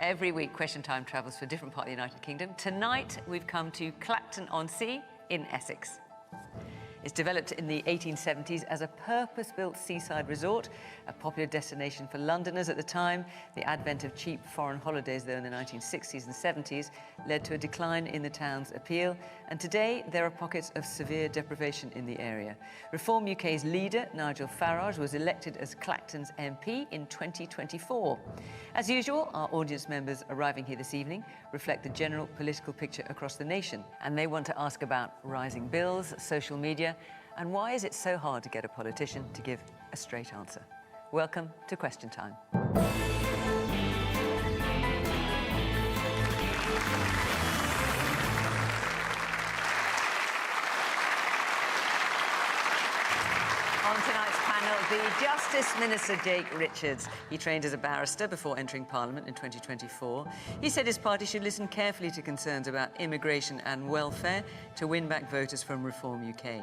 Every week, Question Time travels to a different part of the United Kingdom. Tonight, we've come to Clacton-on-Sea in Essex. It's developed in the 1870s as a purpose-built seaside resort, a popular destination for Londoners at the time. The advent of cheap foreign holidays, though, in the 1960s and 70s, led to a decline in the town's appeal, and today there are pockets of severe deprivation in the area. Reform UK's leader, Nigel Farage, was elected as Clacton's MP in 2024. As usual, our audience members arriving here this evening reflect the general political picture across the nation, and they want to ask about rising bills, social media, and why is it so hard to get a politician to give a straight answer? Welcome to Question Time. On tonight's panel, the Justice Minister, Jake Richards. He trained as a barrister before entering Parliament in 2024. He said his party should listen carefully to concerns about immigration and welfare to win back voters from Reform UK.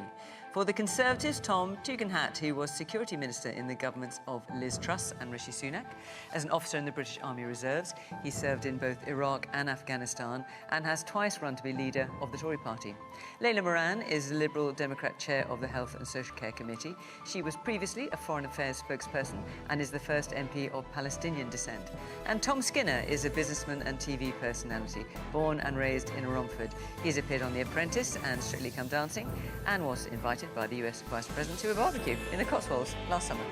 For the Conservatives, Tom Tugendhat, who was Security Minister in the governments of Liz Truss and Rishi Sunak. As an officer in the British Army Reserves, he served in both Iraq and Afghanistan and has twice run to be leader of the Tory party. Layla Moran is the Liberal Democrat chair of the Health and Social Care Committee. She was previously a Foreign Affairs spokesperson and is the first MP of Palestinian descent. And Tom Skinner is a businessman and TV personality, born and raised in Romford. He's appeared on The Apprentice and Strictly Come Dancing and was invited by the US Vice President to a barbecue in the Cotswolds last summer.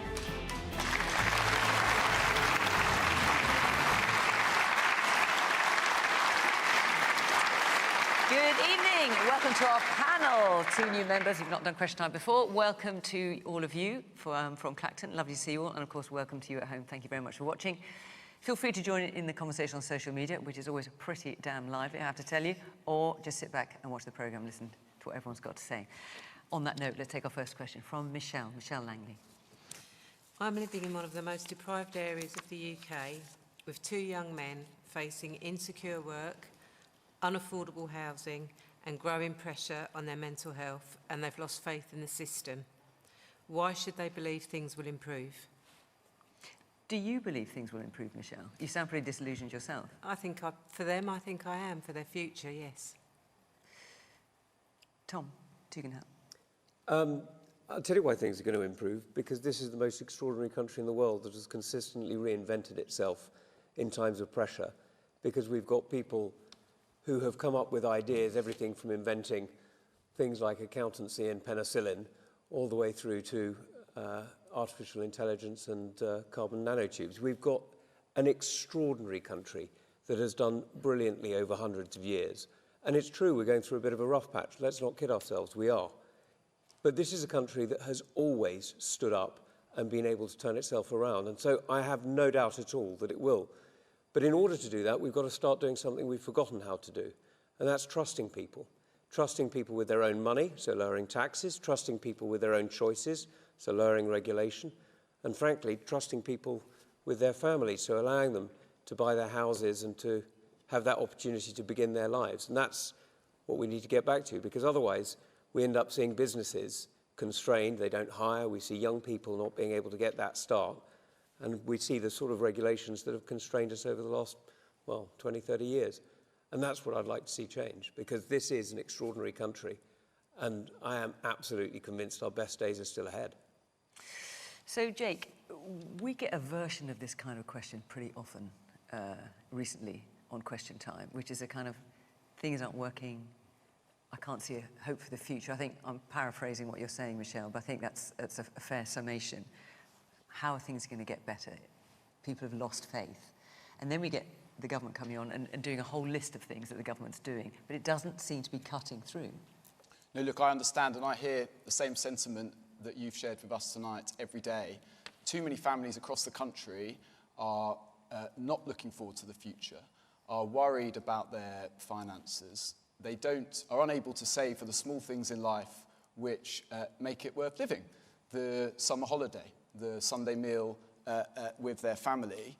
Good evening. Welcome to our panel. Two new members who've not done Question Time before. Welcome to all of you from Clacton. Lovely to see you all. And of course, welcome to you at home. Thank you very much for watching. Feel free to join in the conversation on social media, which is always pretty damn lively, I have to tell you, or just sit back and watch the programme, listen to what everyone's got to say. On that note, let's take our first question from Michelle Langley. I'm living in one of the most deprived areas of the UK, with two young men facing insecure work, unaffordable housing and growing pressure on their mental health, and they've lost faith in the system. Why should they believe things will improve? Do you believe things will improve, Michelle? You sound pretty disillusioned yourself. For them, I think I am. For their future, yes. Tom Tugendhat. I'll tell you why things are going to improve, because this is the most extraordinary country in the world that has consistently reinvented itself in times of pressure, because we've got people who have come up with ideas, everything from inventing things like accountancy and penicillin, all the way through to artificial intelligence and carbon nanotubes. We've got an extraordinary country that has done brilliantly over hundreds of years. And it's true, we're going through a bit of a rough patch. Let's not kid ourselves, we are. But this is a country that has always stood up and been able to turn itself around. And so I have no doubt at all that it will. But in order to do that, we've got to start doing something we've forgotten how to do. And that's trusting people. Trusting people with their own money, so lowering taxes. Trusting people with their own choices, so lowering regulation. And frankly, trusting people with their families, so allowing them to buy their houses and to have that opportunity to begin their lives. And that's what we need to get back to, because otherwise we end up seeing businesses constrained, they don't hire, we see young people not being able to get that start, and we see the sort of regulations that have constrained us over the last, 20, 30 years. And that's what I'd like to see change, because this is an extraordinary country, and I am absolutely convinced our best days are still ahead. So, Jake, we get a version of this kind of question pretty often recently on Question Time, which is a kind of, things aren't working, I can't see a hope for the future. I think I'm paraphrasing what you're saying, Michelle, but I think that's a fair summation. How are things going to get better? People have lost faith. And then we get the government coming on and doing a whole list of things that the government's doing, but it doesn't seem to be cutting through. No, look, I understand, and I hear the same sentiment that you've shared with us tonight every day. Too many families across the country are not looking forward to the future, are worried about their finances. They are unable to save for the small things in life which make it worth living. The summer holiday, the Sunday meal with their family.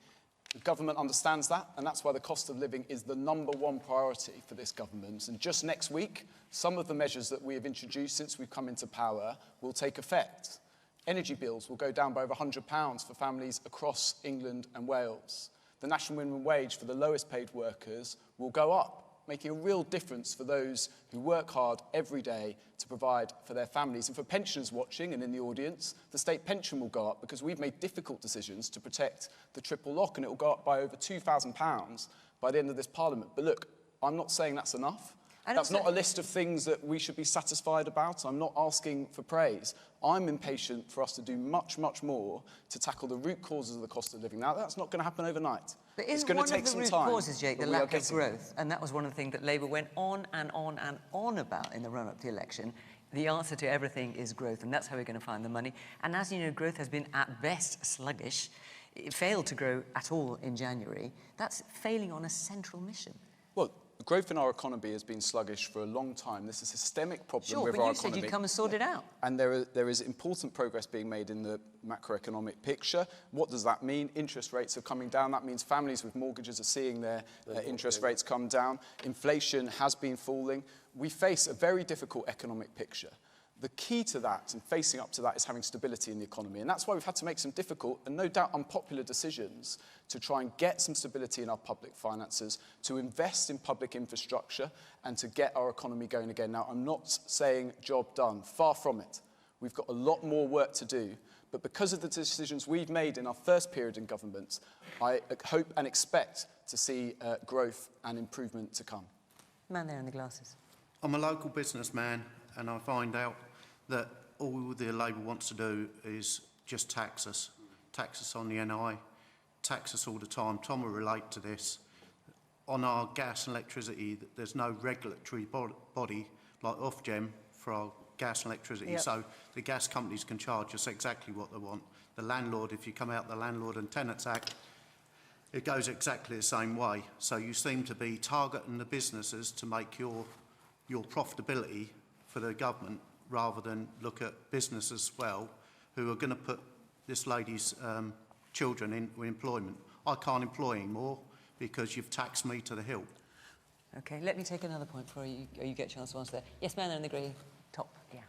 The government understands that, and that's why the cost of living is the #1 priority for this government. And just next week, some of the measures that we have introduced since we've come into power will take effect. Energy bills will go down by over £100 for families across England and Wales. the national minimum wage for the lowest paid workers will go up, making a real difference for those who work hard every day to provide for their families. And for pensioners watching and in the audience, the state pension will go up because we've made difficult decisions to protect the triple lock, and it will go up by over £2,000 by the end of this Parliament. But look, I'm not saying that's enough. And that's also, not a list of things that we should be satisfied about. I'm not asking for praise. I'm impatient for us to do much, much more to tackle the root causes of the cost of living. Now, that's not going to happen overnight. But it's isn't going one to take of the some root time. causes, Jake, the but we are lack of getting growth? And that was one of the things that Labour went on and on and on about in the run-up to the election. The answer to everything is growth, and that's how we're going to find the money. And as you know, growth has been at best sluggish. It failed to grow at all in January. That's failing on a central mission. Well, growth in our economy has been sluggish for a long time. This is a systemic problem with our economy. Sure, but you said you'd come and sort it out. And there is important progress being made in the macroeconomic picture. What does that mean? Interest rates are coming down. That means families with mortgages are seeing their interest rates come down. Inflation has been falling. We face a very difficult economic picture. The key to that and facing up to that is having stability in the economy. And that's why we've had to make some difficult and no doubt unpopular decisions to try and get some stability in our public finances, to invest in public infrastructure and to get our economy going again. Now, I'm not saying job done, far from it. We've got a lot more work to do. But because of the decisions we've made in our first period in government, I hope and expect to see growth and improvement to come. Man there in the glasses. I'm a local businessman and I find out that all the Labour wants to do is just tax us on the NI, tax us all the time. Tom will relate to this. On our gas and electricity, there's no regulatory body like Ofgem for our gas and electricity, Yep. so the gas companies can charge us exactly what they want. The landlord, if you come out the Landlord and Tenants Act, it goes exactly the same way. So you seem to be targeting the businesses to make your profitability for the government, rather than look at business as well, who are going to put this lady's children in employment. I can't employ anymore because you've taxed me to the hilt. OK, let me take another point before you get a chance to answer that. Yes, man there in the grey top, yeah.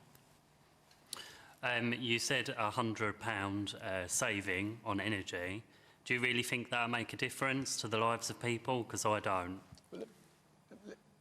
You said £100 saving on energy. Do you really think that'll make a difference to the lives of people? Because I don't.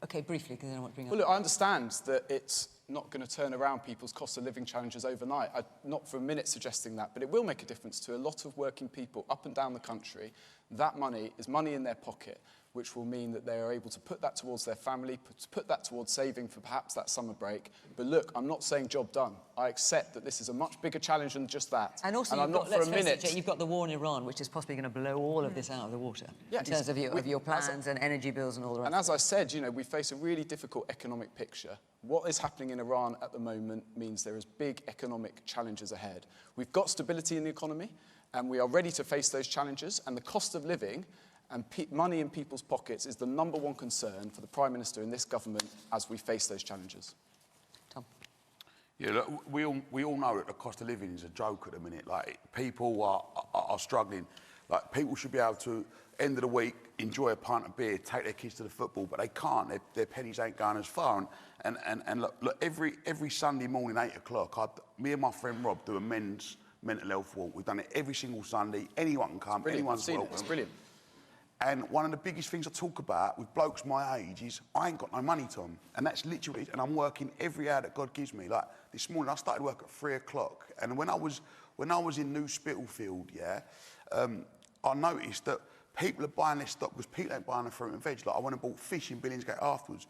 OK, briefly, because I don't want to bring up... Well, look, I understand that it's not going to turn around people's cost of living challenges overnight. I'm not for a minute suggesting that, but it will make a difference to a lot of working people up and down the country. That money is money in their pocket, which will mean that they are able to put that towards their family, put that towards saving for perhaps that summer break. But look, I'm not saying job done. I accept that this is a much bigger challenge than just that. And also, I'm not for a minute... you've got the war in Iran, which is possibly going to blow all of this out of the water in terms of your plans and energy bills and all the rest. And as I said, you know, we face a really difficult economic picture. What is happening in Iran at the moment means there is big economic challenges ahead. We've got stability in the economy, and we are ready to face those challenges, and the cost of living and money in people's pockets is the #1 concern for the Prime Minister in this government as we face those challenges. Tom? Yeah, look, we all know that the cost of living is a joke at the minute. Like, people are struggling. Like, people should be able to, end of the week, enjoy a pint of beer, take their kids to the football, but they can't. Their pennies ain't going as far. And look, every Sunday morning, 8 o'clock, me and my friend Rob do a men's mental health walk. We've done it every single Sunday. Anyone can come, anyone's welcome. It's brilliant. And one of the biggest things I talk about with blokes my age is I ain't got no money, Tom. And that's literally, and I'm working every hour that God gives me. Like this morning, I started work at 3 o'clock. And when I was in New Spitalfield, I noticed that people are buying their stock because people ain't buying the fruit and veg. Like I went and bought fish in Billingsgate afterwards.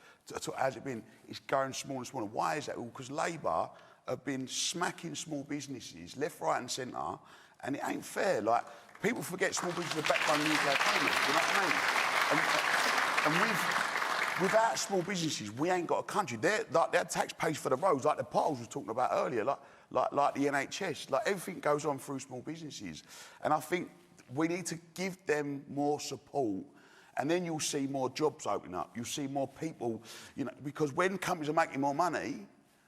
How's it been? It's going smaller and smaller. Why is that? Well, because Labour have been smacking small businesses left, right and centre, and it ain't fair. Like, people forget small businesses are backbone of the UK economy, you know what I mean? And without small businesses, we ain't got a country. Their tax pays for the roads, like the potholes we was talking about earlier, like the NHS. Like, everything goes on through small businesses. And I think we need to give them more support, and then you'll see more jobs open up. You'll see more people, you know, because when companies are making more money,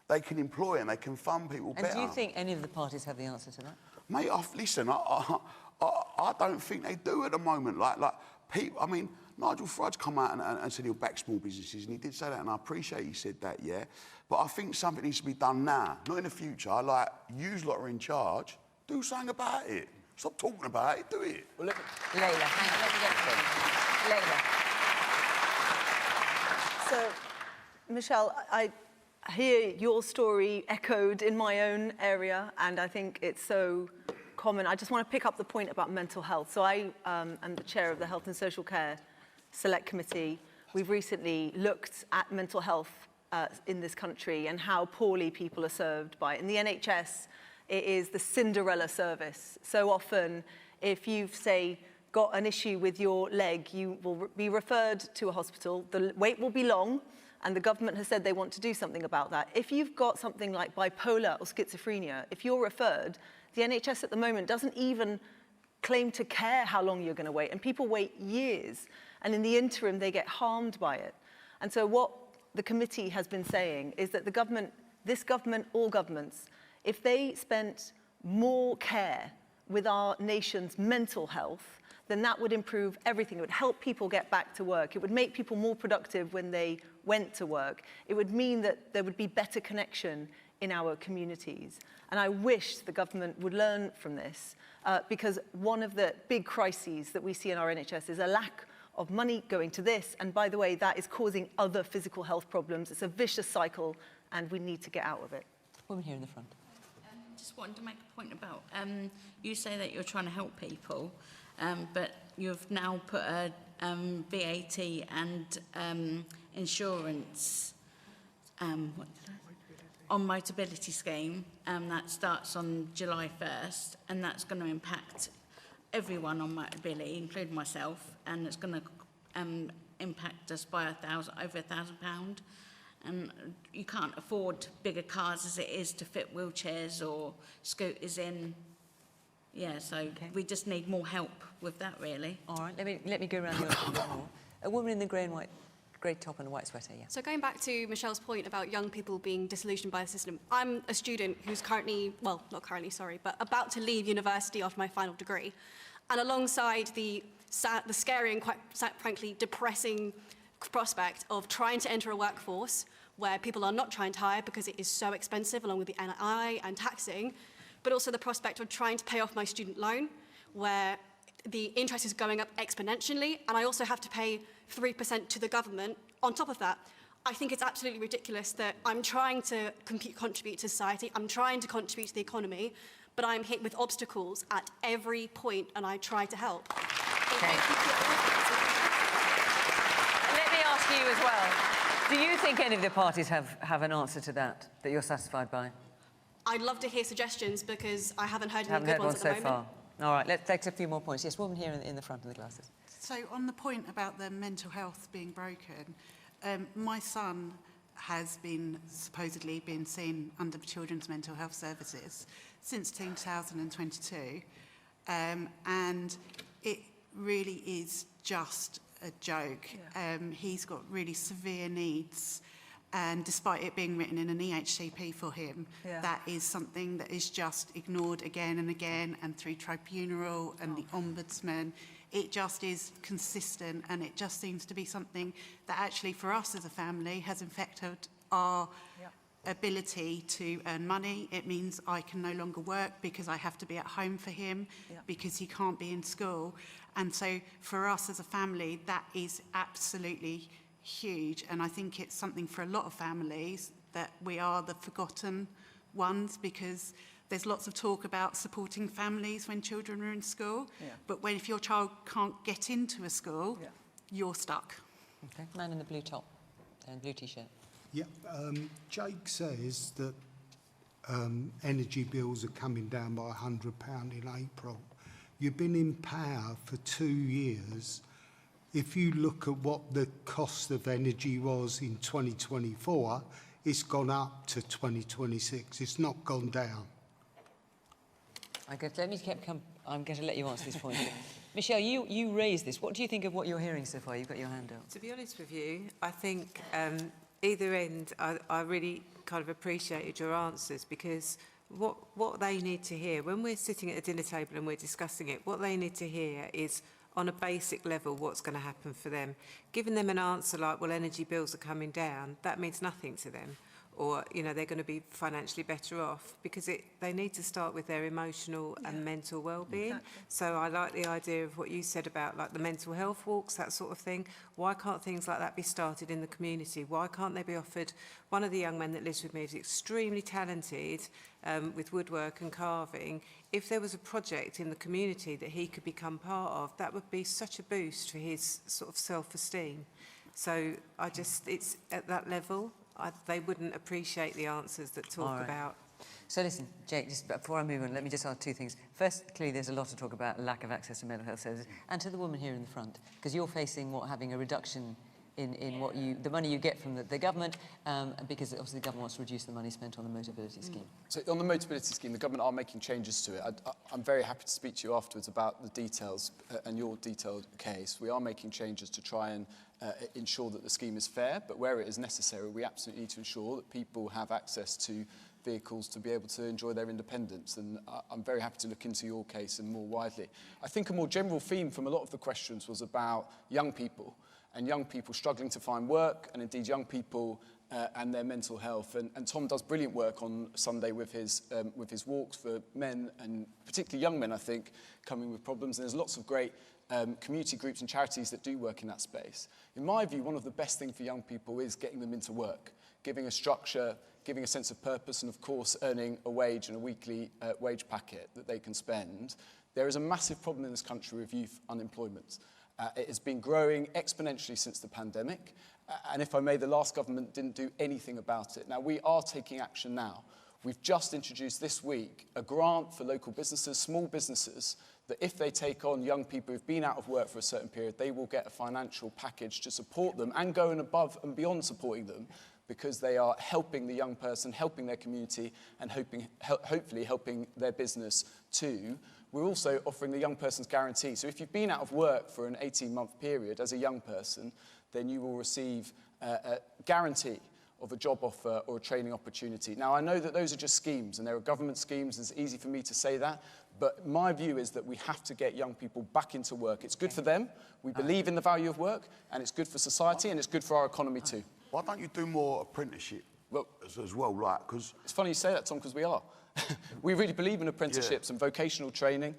they can employ and they can fund people better. And do you think any of the parties have the answer to that? Mate, listen, I don't think they do at the moment. Like people, I mean, Nigel Farage's come out and said he'll back small businesses, and he did say that, and I appreciate he said that, yeah. But I think something needs to be done now, not in the future. Like, you lot are in charge, do something about it. Stop talking about it, do it. Well, Layla, hang on, let me get to Layla. So, Michelle, I hear your story echoed in my own area, and I think it's so common. I just want to pick up the point about mental health. So I am the chair of the Health and Social Care Select Committee. We've recently looked at mental health in this country and how poorly people are served by it. In the NHS, it is the Cinderella service. So often, if you've, say, got an issue with your leg, you will be referred to a hospital. The wait will be long, and the government has said they want to do something about that. If you've got something like bipolar or schizophrenia, if you're referred, the NHS at the moment doesn't even claim to care how long you're going to wait, and people wait years, and in the interim, they get harmed by it. And so what the committee has been saying is that the government, this government, all governments, if they spent more care with our nation's mental health, then that would improve everything. It would help people get back to work. It would make people more productive when they went to work. It would mean that there would be better connection in our communities. And I wish the government would learn from this, because one of the big crises that we see in our NHS is a lack of money going to this. And by the way, that is causing other physical health problems. It's a vicious cycle, and we need to get out of it. Woman here in the front. Just wanted to make a point about, you say that you're trying to help people, but you've now put a VAT and insurance on Motability scheme that starts on July 1st, and that's going to impact everyone on Motability, including myself, and it's going to impact us by over £1,000. And you can't afford bigger cars as it is to fit wheelchairs or scooters in. Yeah, so we just need more help with that, really. All right, let me go around the other a bit more. A woman in the grey and white, grey top and a white sweater, yeah. So going back to Michelle's point about young people being disillusioned by the system, I'm a student who's currently, well, not currently, sorry, but about to leave university after my final degree. And alongside the scary and quite frankly depressing prospect of trying to enter a workforce where people are not trying to hire because it is so expensive, along with the NI and taxing, but also the prospect of trying to pay off my student loan, where the interest is going up exponentially, and I also have to pay 3% to the government on top of that. I think it's absolutely ridiculous that I'm trying to contribute to society, I'm trying to contribute to the economy, but I'm hit with obstacles at every point, and I try to help. Let me ask you as well. Do you think any of the parties have an answer to that you're satisfied by? I'd love to hear suggestions because I haven't heard any good ones at the moment. Far. All right, let's take a few more points. Yes, woman here in the front of the glasses. So on the point about the mental health being broken, my son has supposedly been seen under Children's Mental Health Services since 2022, and it really is just a joke. Yeah. He's got really severe needs, and despite it being written in an EHCP for him, that is something that is just ignored again and again, and through tribunal and the ombudsman. It just is consistent, and it just seems to be something that actually for us as a family has affected our ability to earn money. It means I can no longer work because I have to be at home for him because he can't be in school. And so for us as a family, that is absolutely huge. And I think it's something for a lot of families that we are the forgotten ones, because there's lots of talk about supporting families when children are in school, but if your child can't get into a school, you're stuck. Okay, man in the blue top and blue t-shirt. Yeah, Jake says that energy bills are coming down by £100 in April. You've been in power for 2 years. If you look at what the cost of energy was in 2024, it's gone up to 2026. It's not gone down. I'm going to let you answer this point. Michelle, you raised this. What do you think of what you're hearing so far? You've got your hand up. To be honest with you, I think either end, I really kind of appreciated your answers, because what they need to hear, when we're sitting at a dinner table and we're discussing it, what they need to hear is, on a basic level, what's going to happen for them. Giving them an answer like, well, energy bills are coming down, that means nothing to them. or, you know, they're going to be financially better off, because they need to start with their emotional and mental well-being. Exactly. So I like the idea of what you said about like the mental health walks, that sort of thing. Why can't things like that be started in the community? Why can't they be offered? One of the young men that lives with me is extremely talented with woodwork and carving. If there was a project in the community that he could become part of, that would be such a boost for his sort of self-esteem. So it's at that level. They wouldn't appreciate the answers that talk about. So listen, Jake, just before I move on, let me just ask two things. First, clearly there's a lot to talk about lack of access to mental health services. And to the woman here in the front, because you're facing having a reduction in what the money you get from the government, because obviously the government wants to reduce the money spent on the Motability Scheme. So on the Motability Scheme, the government are making changes to it. I'm very happy to speak to you afterwards about the details and your detailed case. We are making changes to try and ensure that the scheme is fair, but where it is necessary, we absolutely need to ensure that people have access to vehicles to be able to enjoy their independence. And I'm very happy to look into your case and more widely. I think a more general theme from a lot of the questions was about young people, and young people struggling to find work, and indeed young people and their mental health. And Tom does brilliant work on Sunday with his walks for men, and particularly young men, I think, coming with problems. And there's lots of great community groups and charities that do work in that space. In my view, one of the best things for young people is getting them into work, giving a structure, giving a sense of purpose, and of course earning a wage and a weekly wage packet that they can spend. There is a massive problem in this country with youth unemployment. It has been growing exponentially since the pandemic, and if I may, the last government didn't do anything about it. Now, we are taking action now. We've just introduced this week a grant for local businesses, small businesses, that if they take on young people who've been out of work for a certain period, they will get a financial package to support them and go above and beyond supporting them, because they are helping the young person, helping their community, and hopefully helping their business too. We're also offering the young person's guarantee. So if you've been out of work for an 18-month period as a young person, then you will receive a guarantee of a job offer or a training opportunity. Now, I know that those are just schemes, and there are government schemes. It's easy for me to say that. But my view is that we have to get young people back into work. It's good for them. We believe in the value of work, and it's good for society, and it's good for our economy too. Why don't you do more apprenticeship as well, right? Because it's funny you say that, Tom, because we are. We really believe in apprenticeships and vocational training.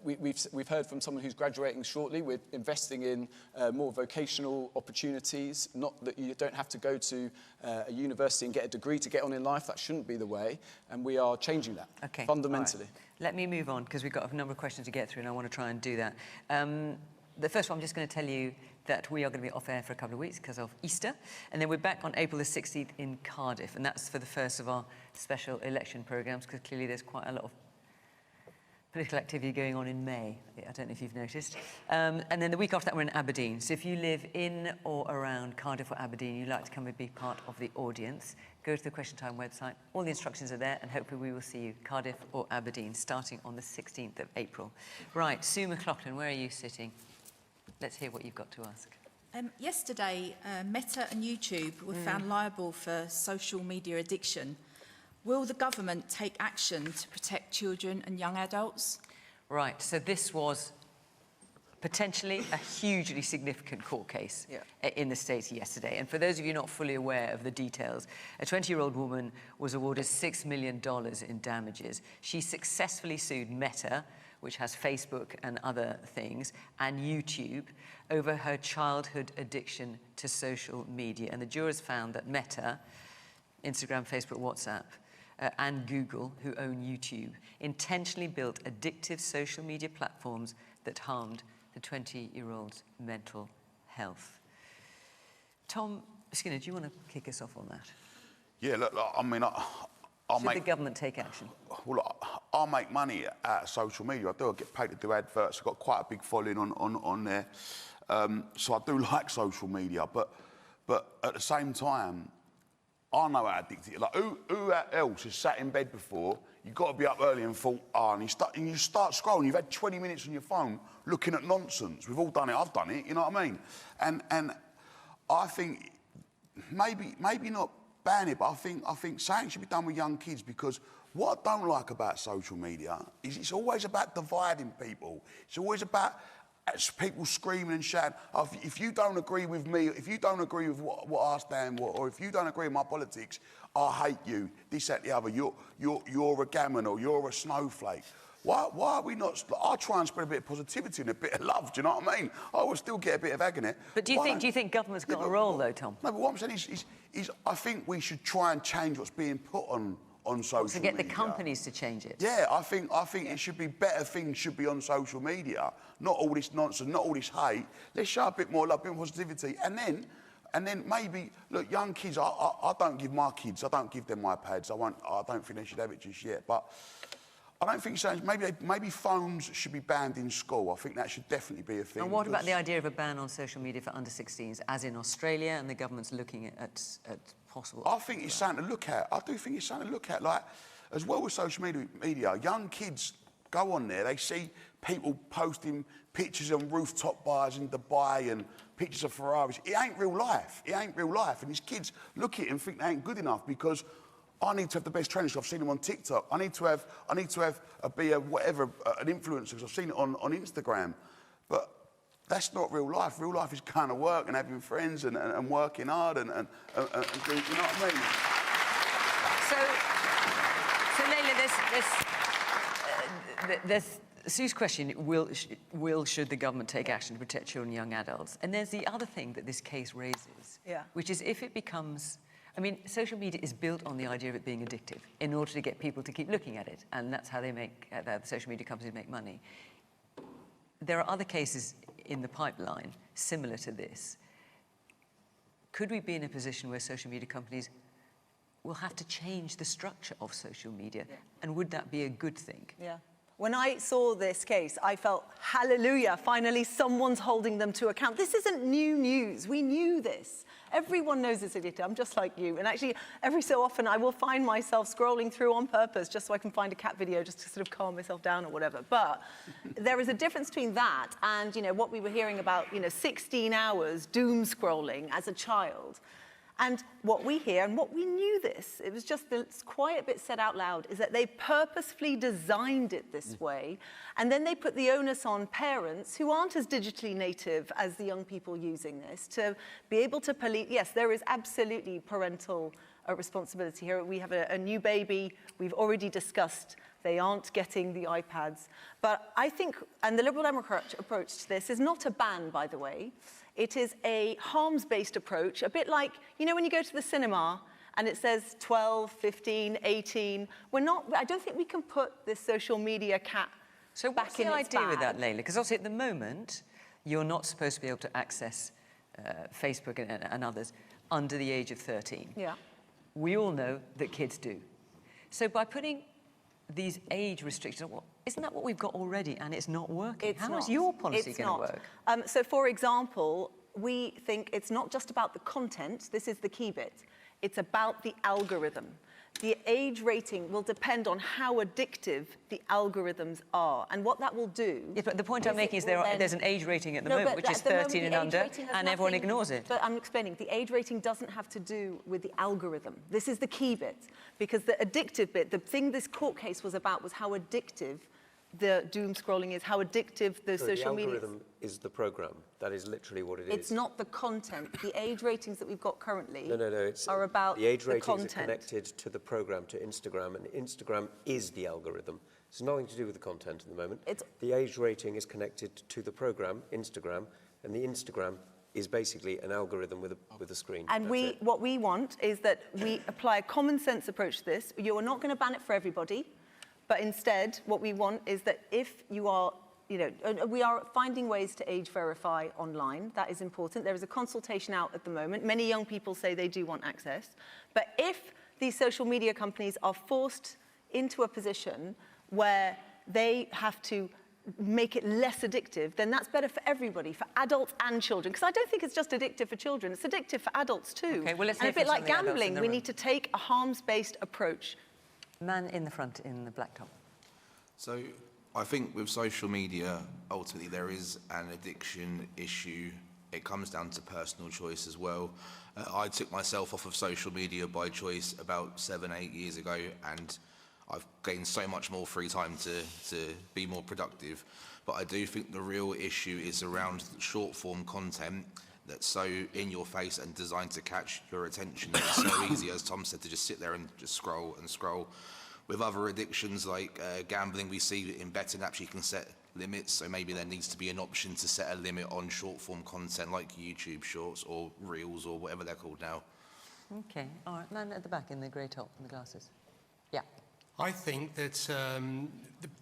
We've heard from someone who's graduating shortly. We're investing in more vocational opportunities, not that you don't have to go to a university and get a degree to get on in life. That shouldn't be the way, and we are changing that fundamentally. Right. Let me move on, because we've got a number of questions to get through, and I want to try and do that. The first one, I'm just going to tell you that we are going to be off air for a couple of weeks because of Easter, and then we're back on April the 16th in Cardiff, and that's for the first of our special election programmes, because clearly there's quite a lot of political activity going on in May. I don't know if you've noticed. And then the week after that, we're in Aberdeen. So if you live in or around Cardiff or Aberdeen, you'd like to come and be part of the audience, go to the Question Time website. All the instructions are there, and hopefully we will see you, Cardiff or Aberdeen, starting on the 16th of April. Right, Sue McLaughlin, where are you sitting? Let's hear what you've got to ask. Yesterday, Meta and YouTube were found liable for social media addiction. Will the government take action to protect children and young adults? Right, so this was potentially a hugely significant court case in the States yesterday. And for those of you not fully aware of the details, a 20-year-old woman was awarded $6 million in damages. She successfully sued Meta, which has Facebook and other things, and YouTube, over her childhood addiction to social media. And the jurors found that Meta, Instagram, Facebook, WhatsApp, and Google, who own YouTube, intentionally built addictive social media platforms that harmed the 20-year-old's mental health. Tom Skinner, do you want to kick us off on that? Yeah, look, I mean, Should the government take action? Well, I make money out of social media. I do. I get paid to do adverts. I've got quite a big following on there. So I do like social media. But at the same time, I know how addicted. Like, who else has sat in bed before? You've got to be up early and thought, and you start scrolling. You've had 20 minutes on your phone looking at nonsense. We've all done it. I've done it. You know what I mean? And I think maybe not ban it, but I think something should be done with young kids, because what I don't like about social media is it's always about dividing people. It's always about people screaming and shouting, oh, if you don't agree with me, if you don't agree with what I stand for, or if you don't agree with my politics, I hate you, this, that, the other, you're a gammon or you're a snowflake. Why are we not... I try and spread a bit of positivity and a bit of love, do you know what I mean? I will still get a bit of agony. But do you think government's got a role, though, Tom? No, but what I'm saying is I think we should try and change what's being put on social media. To get the companies to change it. Yeah, I think it should be better things should be on social media. Not all this nonsense, not all this hate. Let's show a bit more love, a bit more positivity. And then maybe, look, young kids, I don't give my kids, I don't give them iPads. I don't think they should have it just yet. But I don't think so. Maybe phones should be banned in school. I think that should definitely be a thing. And what about the idea of a ban on social media for under 16s, as in Australia, and the government's looking at possible... I think it's something to look at. I do think it's something to look at. Like, as well with social media, young kids go on there, they see people posting pictures on rooftop bars in Dubai and pictures of Ferraris. It ain't real life. It ain't real life. And these kids look at it and think they ain't good enough because I need to have the best trainers. I've seen them on TikTok. I need to be an influencer because I've seen it on Instagram. But that's not real life. Real life is going to work and having friends and working hard and doing, you know what I mean? So Layla, there's Sue's question, should the government take action to protect children and young adults? And there's the other thing that this case raises, which is if it becomes... I mean, social media is built on the idea of it being addictive in order to get people to keep looking at it, and that's how they make, the social media companies make money. There are other cases in the pipeline similar to this. Could we be in a position where social media companies will have to change the structure of social media, and would that be a good thing? Yeah. When I saw this case, I felt, hallelujah, finally someone's holding them to account. This isn't new news. We knew this. Everyone knows it's addictive. I'm just like you. And actually, every so often, I will find myself scrolling through on purpose just so I can find a cat video just to sort of calm myself down or whatever. But there is a difference between that and, what we were hearing about, 16 hours doom scrolling as a child. And what we hear, and what we knew this, it was just the quiet bit said out loud, is that they purposefully designed it this way, and then they put the onus on parents who aren't as digitally native as the young people using this to be able to police. Yes, there is absolutely parental responsibility here. We have a new baby. We've already discussed they aren't getting the iPads. But I think, and the Liberal Democrat approach to this is not a ban, by the way. It is a harms-based approach, a bit like, when you go to the cinema and it says 12, 15, 18. I don't think we can put this social media cat back in its bag. So what's the idea with that, Layla? Because obviously at the moment, you're not supposed to be able to access Facebook and others under the age of 13. Yeah. We all know that kids do. So by putting these age restrictions, isn't that what we've got already and it's not working? How is your policy going to work? So, for example, we think it's not just about the content. This is the key bit. It's about the algorithm. The age rating will depend on how addictive the algorithms are and what that will do. Yes, but the point I'm making is there's an age rating at the moment, which is 13 and under, and everyone ignores it. But I'm explaining, the age rating doesn't have to do with the algorithm. This is the key bit, because the addictive bit, the thing this court case was about was how addictive the doom scrolling is, how addictive the social media is. The algorithm is the program. That is literally what it is. It's not the content. The age ratings that we've got currently it's, are about the age ratings content. are connected to the program, to Instagram, and Instagram is the algorithm. It's nothing to do with the content at the moment. The age rating is connected to the program, Instagram, and the Instagram is basically an algorithm with a screen. And what we want is that we apply a common sense approach to this. You are not going to ban it for everybody. But instead, what we want is that if you are, we are finding ways to age verify online. That is important. There is a consultation out at the moment. Many young people say they do want access. But if these social media companies are forced into a position where they have to make it less addictive, then that's better for everybody, for adults and children. Because I don't think it's just addictive for children. It's addictive for adults too. Okay, well, let's and a bit like gambling, we need to take a harms-based approach. Man in the front in the black top. So I think with social media, ultimately there is an addiction issue. It comes down to personal choice as well. I took myself off of social media by choice about 7-8 years ago, and I've gained so much more free time to be more productive. But I do think the real issue is around short form content that's so in your face and designed to catch your attention. It's so easy, as Tom said, to just sit there and just scroll and scroll. With other addictions like gambling, we see in betting apps you can set limits, so maybe there needs to be an option to set a limit on short form content like YouTube Shorts or Reels or whatever they're called now. Okay, all right, man at the back in the grey top and the glasses. Yeah. I think that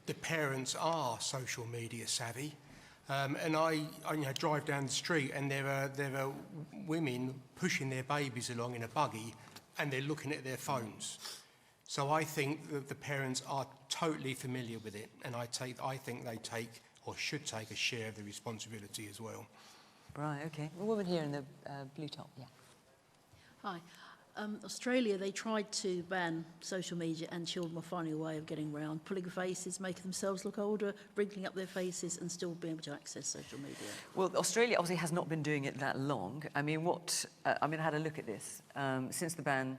the parents are social media savvy, and I drive down the street and there are women pushing their babies along in a buggy, and they're looking at their phones. So I think that the parents are totally familiar with it, and I think they take or should take a share of the responsibility as well. Right, okay. A woman here in the blue top, yeah. Hi. Australia, they tried to ban social media, and children were finding a way of getting around, pulling faces, making themselves look older, wrinkling up their faces, and still being able to access social media. Well, Australia obviously has not been doing it that long. I mean, I had a look at this. Since the ban,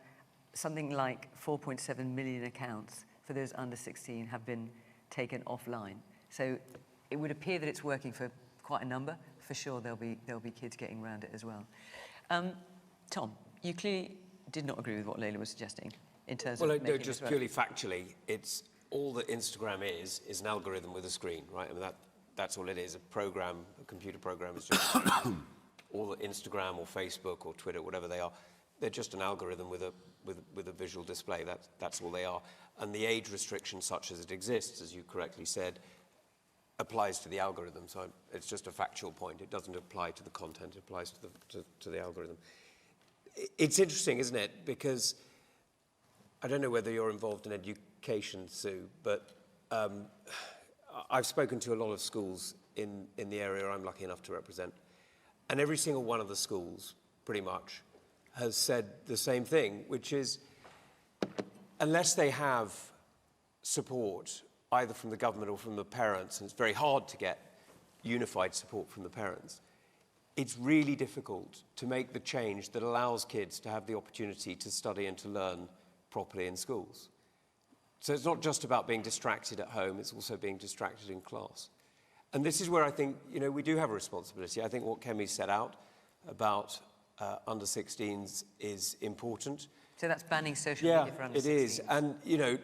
something like 4.7 million accounts for those under 16 have been taken offline. So it would appear that it's working for quite a number. For sure, there'll be kids getting around it as well. Tom, you clearly did not agree with what Layla was suggesting in terms of making just this work. purely factually, it's all that Instagram is an algorithm with a screen, right? I mean, that's all it is. A computer program is just all that Instagram or Facebook or Twitter, whatever they are. They're just an algorithm with a visual display. That's all they are. And the age restriction, such as it exists, as you correctly said, applies to the algorithm. So it's just a factual point. It doesn't apply to the content. It applies to the algorithm. It's interesting, isn't it? Because I don't know whether you're involved in education, Sue, but I've spoken to a lot of schools in the area I'm lucky enough to represent. And every single one of the schools, pretty much, has said the same thing, which is unless they have support, either from the government or from the parents, and it's very hard to get unified support from the parents, it's really difficult to make the change that allows kids to have the opportunity to study and to learn properly in schools. So it's not just about being distracted at home, it's also being distracted in class. And this is where I think, we do have a responsibility. I think what Kemi set out about under 16s is important. So that's banning social media for under 16s? Yeah, it is. And,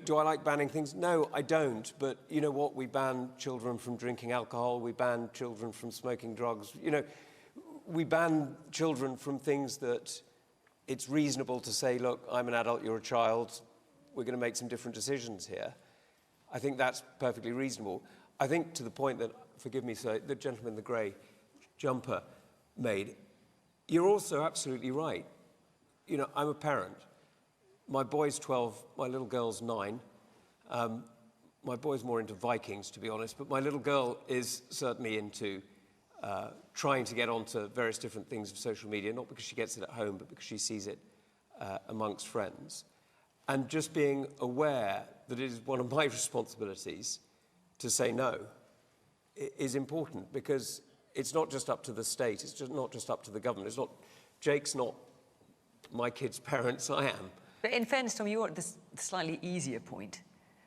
do I like banning things? No, I don't. But you know what? We ban children from drinking alcohol. We ban children from smoking drugs. We ban children from things that it's reasonable to say, look, I'm an adult, you're a child, we're going to make some different decisions here. I think that's perfectly reasonable. I think to the point that, forgive me, sir, the gentleman in the grey jumper made, you're also absolutely right. I'm a parent. My boy's 12, my little girl's 9. My boy's more into Vikings, to be honest, but my little girl is certainly into trying to get onto various different things of social media, not because she gets it at home, but because she sees it amongst friends. And just being aware that it is one of my responsibilities to say no is important, because it's not just up to the state, it's just not just up to the government. Jake's not my kids' parents, I am. But in fairness, Tom, you're at the slightly easier point,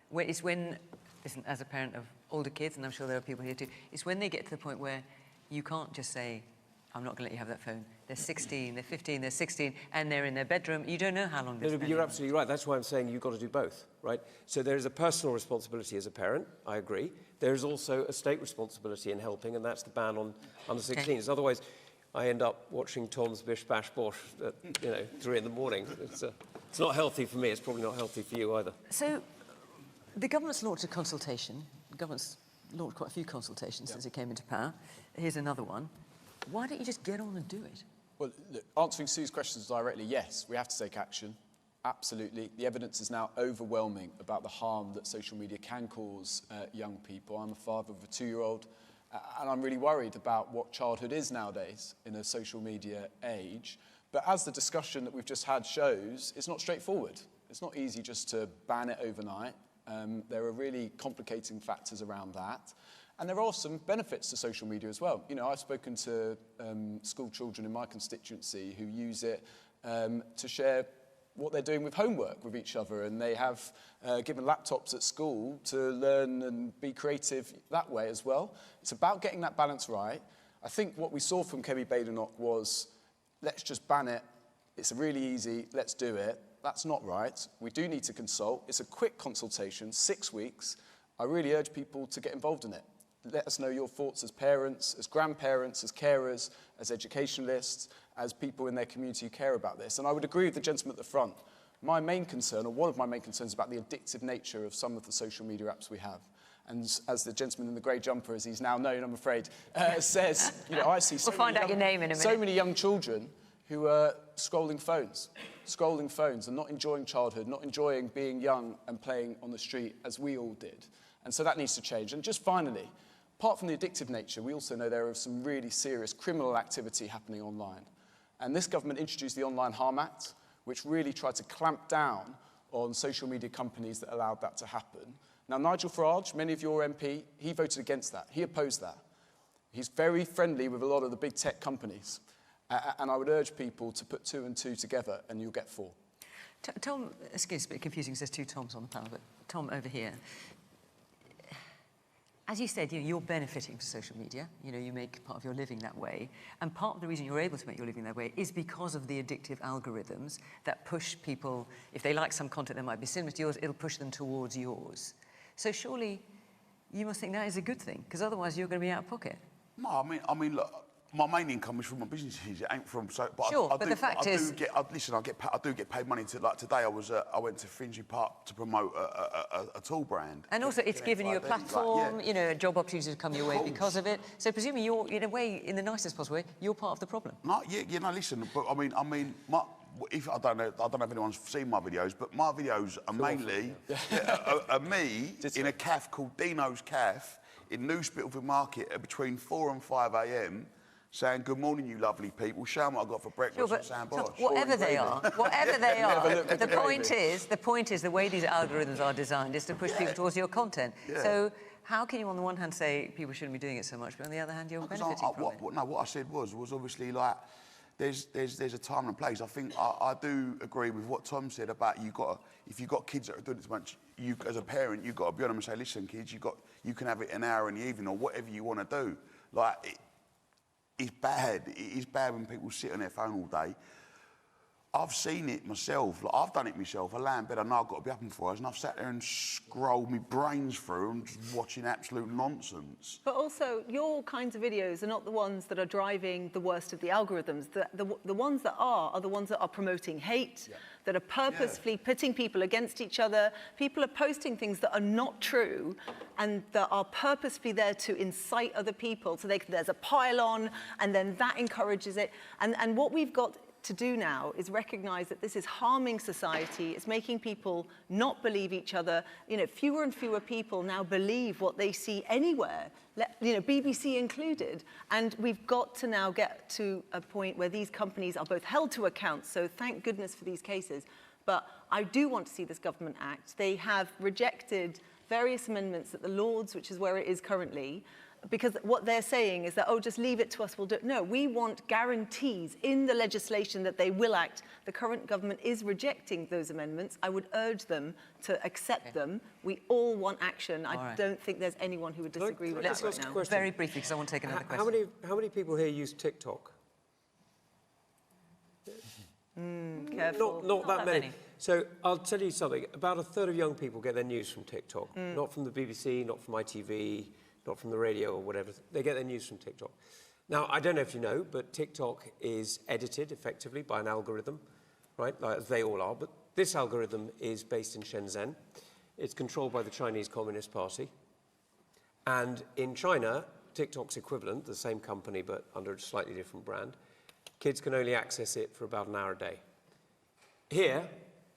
where it's when, listen, as a parent of older kids, and I'm sure there are people here too, it's when they get to the point where you can't just say, I'm not going to let you have that phone. They're 16, they're 15, they're 16, and they're in their bedroom. You don't know how long they're spending. You're absolutely right. That's why I'm saying you've got to do both, right? So there is a personal responsibility as a parent, I agree. There is also a state responsibility in helping, and that's the ban on under 16s. Okay. Otherwise, I end up watching Tom's Bish Bash Bosh at 3 in the morning. It's not healthy for me. It's probably not healthy for you either. So the government's launched a consultation. The government's launched quite a few consultations since it came into power. Here's another one. Why don't you just get on and do it? Well, look, answering Sue's questions directly, yes, we have to take action. Absolutely. The evidence is now overwhelming about the harm that social media can cause young people. I'm a father of a 2-year-old, and I'm really worried about what childhood is nowadays in a social media age. But as the discussion that we've just had shows, it's not straightforward. It's not easy just to ban it overnight. There are really complicating factors around that. And there are some benefits to social media as well. I've spoken to school children in my constituency who use it to share what they're doing with homework with each other, and they have given laptops at school to learn and be creative that way as well. It's about getting that balance right. I think what we saw from Kemi Badenoch was, let's just ban it. It's really easy, let's do it. That's not right. We do need to consult. It's a quick consultation, 6 weeks. I really urge people to get involved in it. Let us know your thoughts as parents, as grandparents, as carers, as educationalists, as people in their community who care about this. And I would agree with the gentleman at the front. My main concern, or one of my main concerns, is about the addictive nature of some of the social media apps we have. And as the gentleman in the grey jumper, as he's now known, I'm afraid, says, you know, I see so we'll find out your name in a minute. So many young children who are scrolling phones and not enjoying childhood, not enjoying being young and playing on the street as we all did. And so that needs to change. And just finally, apart from the addictive nature, we also know there is some really serious criminal activity happening online. And this government introduced the Online Harm Act, which really tried to clamp down on social media companies that allowed that to happen. Now, Nigel Farage, many of your MP, he voted against that. He opposed that. He's very friendly with a lot of the big tech companies. And I would urge people to put 2 and 2 together, and you'll get 4. Tom, excuse me, it's a bit confusing, there's 2 Toms on the panel, but Tom over here. As you said, you're benefiting from social media. You make part of your living that way. And part of the reason you're able to make your living that way is because of the addictive algorithms that push people, if they like some content that might be similar to yours, it'll push them towards yours. So surely you must think that is a good thing, because otherwise you're going to be out of pocket. No, I mean, look, my main income is from my businesses. It ain't from but sure, but the fact is, I do get paid money to, like today. I went to Finchley Park to promote a tool brand. And also, it's given you a platform, job opportunities to come your way because of it. So presumably, you're in a way, in the nicest possible way, you're part of the problem. No, listen, but I mean, if I don't know if anyone's seen my videos, but my videos are mainly me in a cafe called Dino's Cafe in New Spitalfield Market at between 4 and 5 a.m. saying, good morning, you lovely people. Show them what I got for breakfast and sandwich. Whatever they are, the point is the way these algorithms are designed is to push people towards your content. Yeah. So how can you, on the one hand, say people shouldn't be doing it so much, but on the other hand, you're benefiting from it? What I said was obviously like, there's a time and a place. I think I do agree with what Tom said about if you've got kids that are doing it too much, you as a parent, you've got to be on them and say, listen, kids, you can have it an hour in the evening or whatever you want to do. Like, it's bad. It is bad when people sit on their phone all day. I've seen it myself. Like, I've done it myself. I lay in bed, I know I've got to be up in 4 hours, and I've sat there and scrolled my brains through and just watching absolute nonsense. But also, your kinds of videos are not the ones that are driving the worst of the algorithms. The ones that are the ones that are promoting hate, that are purposefully pitting people against each other. People are posting things that are not true and that are purposefully there to incite other people. So there's a pile-on, and then that encourages it. And what we've got to do now is recognise that this is harming society. It's making people not believe each other. Fewer and fewer people now believe what they see anywhere, BBC included. And we've got to now get to a point where these companies are both held to account. So thank goodness for these cases. But I do want to see this government act. They have rejected various amendments at the Lords, which is where it is currently, because what they're saying is that, just leave it to us, we'll do it. No, we want guarantees in the legislation that they will act. The current government is rejecting those amendments. I would urge them to accept them. We all want action. I don't think there's anyone who would disagree with that right now. Very briefly, because I want to take another question. How many people here use TikTok? Careful. Not that many. So I'll tell you something. About a third of young people get their news from TikTok. Not from the BBC, not from ITV, not from the radio or whatever. They get their news from TikTok. Now, I don't know if you know, but TikTok is edited effectively by an algorithm, right? Like they all are. But this algorithm is based in Shenzhen. It's controlled by the Chinese Communist Party. And in China, TikTok's equivalent, the same company but under a slightly different brand, kids can only access it for about an hour a day. Here,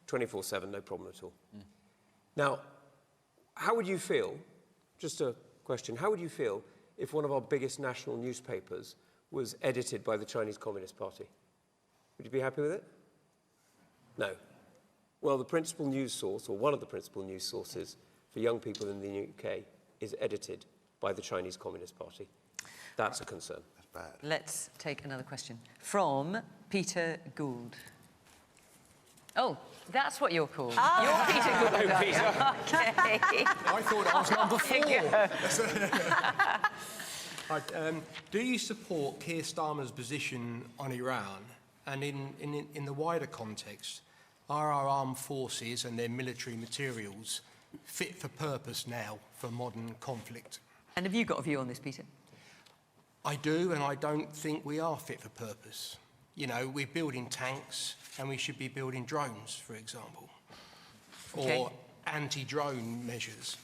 24/7, no problem at all. Now, how would you feel, just a question, how would you feel if one of our biggest national newspapers was edited by the Chinese Communist Party? Would you be happy with it? No. Well, the principal news source, or one of the principal news sources for young people in the UK, is edited by the Chinese Communist Party. That's a concern. That's bad. Let's take another question from Peter Gould. Oh, that's what you're called. Ah. You're Peter Gould. No, Peter. Okay. I thought I was number There you 4. Do you support Keir Starmer's position on Iran? And in the wider context, are our armed forces and their military materials fit for purpose now for modern conflict? And have you got a view on this, Peter? I do, and I don't think we are fit for purpose. You know, we're building tanks, and we should be building drones, for example, or anti-drone measures.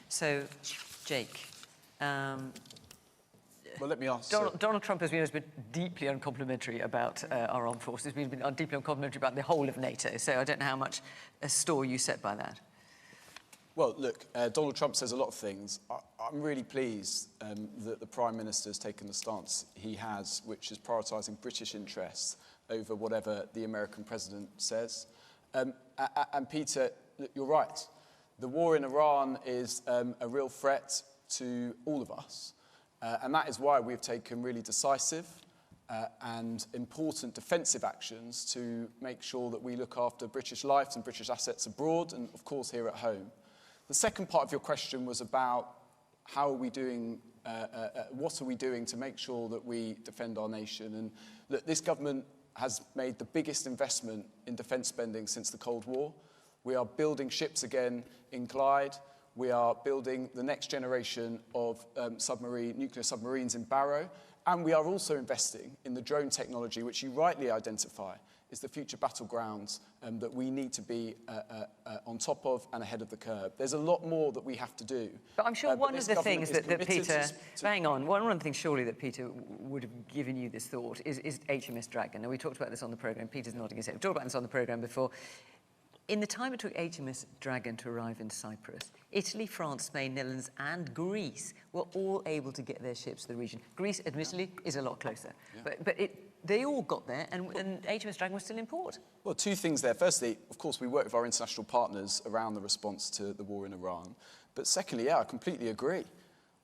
So, Jake, well, let me ask. Donald Trump has been deeply uncomplimentary about our armed forces. He's been deeply uncomplimentary about the whole of NATO. So I don't know how much a store you set by that. Well, look, Donald Trump says a lot of things. I'm really pleased that the Prime Minister has taken the stance he has, which is prioritising British interests over whatever the American president says. And Peter, look, you're right. The war in Iran is a real threat to all of us. And that is why we've taken really decisive and important defensive actions to make sure that we look after British lives and British assets abroad and, of course, here at home. The second part of your question was about how are we doing, what are we doing to make sure that we defend our nation? And look, this government has made the biggest investment in defence spending since the Cold War. We are building ships again in Clyde. We are building the next generation of nuclear submarines in Barrow. And we are also investing in the drone technology, which you rightly identify is the future battlegrounds that we need to be on top of and ahead of the curve. There's a lot more that we have to do. But I'm sure one of the things that Peter... Hang on, one of the things surely that Peter would have given you this thought is HMS Dragon. Now, we talked about this on the programme. Peter's nodding his head. We talked about this on the programme before. In the time it took HMS Dragon to arrive in Cyprus, Italy, France, Spain, Netherlands and Greece were all able to get their ships to the region. Greece, admittedly, is a lot closer. Yeah. But they all got there, and HMS Dragon was still in port. Well, two things there. Firstly, of course, we work with our international partners around the response to the war in Iran. But secondly, yeah, I completely agree.